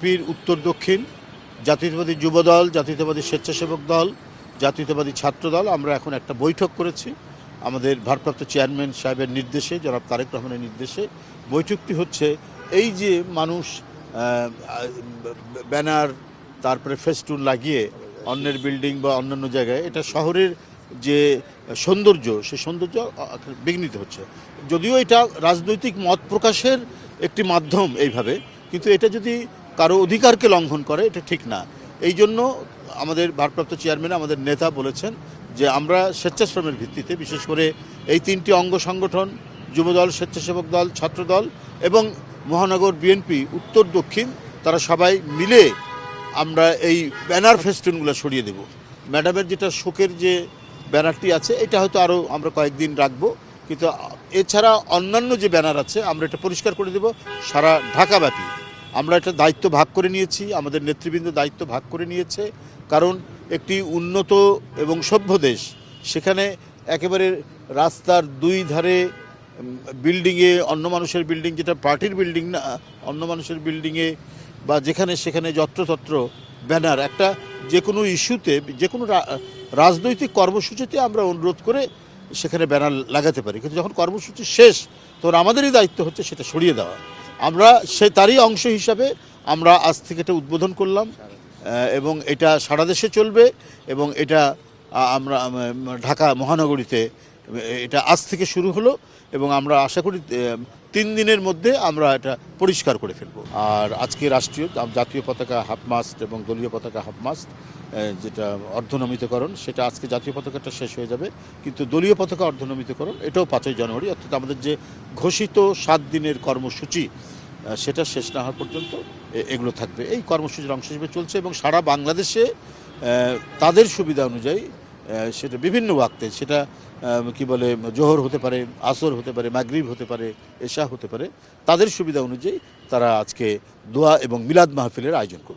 বিএনপির উত্তর দক্ষিণ জাতীয়তাবাদী যুবদল, জাতীয়তাবাদী স্বেচ্ছাসেবক দল, জাতীয়তাবাদী ছাত্রদল আমরা এখন একটা বৈঠক করেছি আমাদের ভারপ্রাপ্ত চেয়ারম্যান সাহেবের নির্দেশে, জনাব তারেক রহমানের নির্দেশে। বৈঠকটি হচ্ছে এই যে মানুষ ব্যানার তারপরে ফেস্টুন লাগিয়ে অন্যের বিল্ডিং বা অন্যান্য জায়গায়, এটা শহরের যে সৌন্দর্য সেই সৌন্দর্য বিঘ্নিত হচ্ছে। যদিও এটা রাজনৈতিক মত প্রকাশের একটি মাধ্যম এইভাবে, কিন্তু এটা যদি কারো অধিকারকে লঙ্ঘন করে এটা ঠিক না। এই জন্য আমাদের ভারপ্রাপ্ত চেয়ারম্যান আমাদের নেতা বলেছেন যে আমরা স্বেচ্ছাশ্রমের ভিত্তিতে, বিশেষ করে এই তিনটি অঙ্গ সংগঠন যুবদল, স্বেচ্ছাসেবক দল, ছাত্রদল এবং মহানগর বিএনপি উত্তর দক্ষিণ, তারা সবাই মিলে আমরা এই ব্যানার ফেস্টুনগুলো সরিয়ে দেব। ম্যাডামের যেটা শোকের যে ব্যানারটি আছে এটা হয়তো আরও আমরা কয়েকদিন রাখবো, কিন্তু এছাড়া অন্যান্য যে ব্যানার আছে আমরা এটা পরিষ্কার করে দেব সারা ঢাকাব্যাপী। আমরা এটা দায়িত্ব ভাগ করে নিয়েছি, আমাদের নেতৃবৃন্দ দায়িত্ব ভাগ করে নিয়েছে। কারণ একটি উন্নত এবং সভ্য দেশ, সেখানে একেবারে রাস্তার দুই ধারে বিল্ডিংয়ে অন্য মানুষের বিল্ডিং, যেটা পার্টির বিল্ডিং না, অন্য মানুষের বিল্ডিংয়ে বা যেখানে সেখানে যত্রতত্র ব্যানার, একটা যে কোনো ইস্যুতে, যে কোনো রাজনৈতিক কর্মসূচিতে আমরা অনুরোধ করে সেখানে ব্যানার লাগাতে পারি, কিন্তু যখন কর্মসূচি শেষ তখন আমাদেরই দায়িত্ব হচ্ছে সেটা সরিয়ে দেওয়া। আমরা তারই অংশ হিসাবে আমরা আজ থেকে এটা উদ্বোধন করলাম এবং এটা সারা দেশে চলবে এবং এটা আমরা ঢাকা মহানগরীতে এটা আজ থেকে শুরু হলো এবং আমরা আশা করি 3 দিনের মধ্যে আমরা এটা পরিষ্কার করে ফেলব। আর আজকে রাষ্ট্রীয় জাতীয় পতাকা হাফ মাস্ট এবং দলীয় পতাকা হাফ মাস্ট, যেটা অর্ধনমিতকরণ, সেটা আজকে জাতীয় পতাকাটা শেষ হয়ে যাবে, কিন্তু দলীয় পতাকা অর্ধনমিতকরণ এটাও 5ই জানুয়ারি, অর্থাৎ আমাদের যে ঘোষিত 7 দিনের কর্মসূচি সেটা শেষ না হওয়া পর্যন্ত এগুলো থাকবে। এই কর্মসূচির অংশ হিসেবে চলছে এবং সারা বাংলাদেশে তাদের সুবিধা অনুযায়ী সেটা বিভিন্ন ওয়াক্তে, সেটা কি বলে জোহর হতে পারে, আসর হতে পারে, মাগরিব হতে পারে, এশা হতে পারে, তাদের সুবিধা অনুযায়ী তারা আজকে দোয়া এবং মিলাদ মাহফিলের আয়োজন করবে।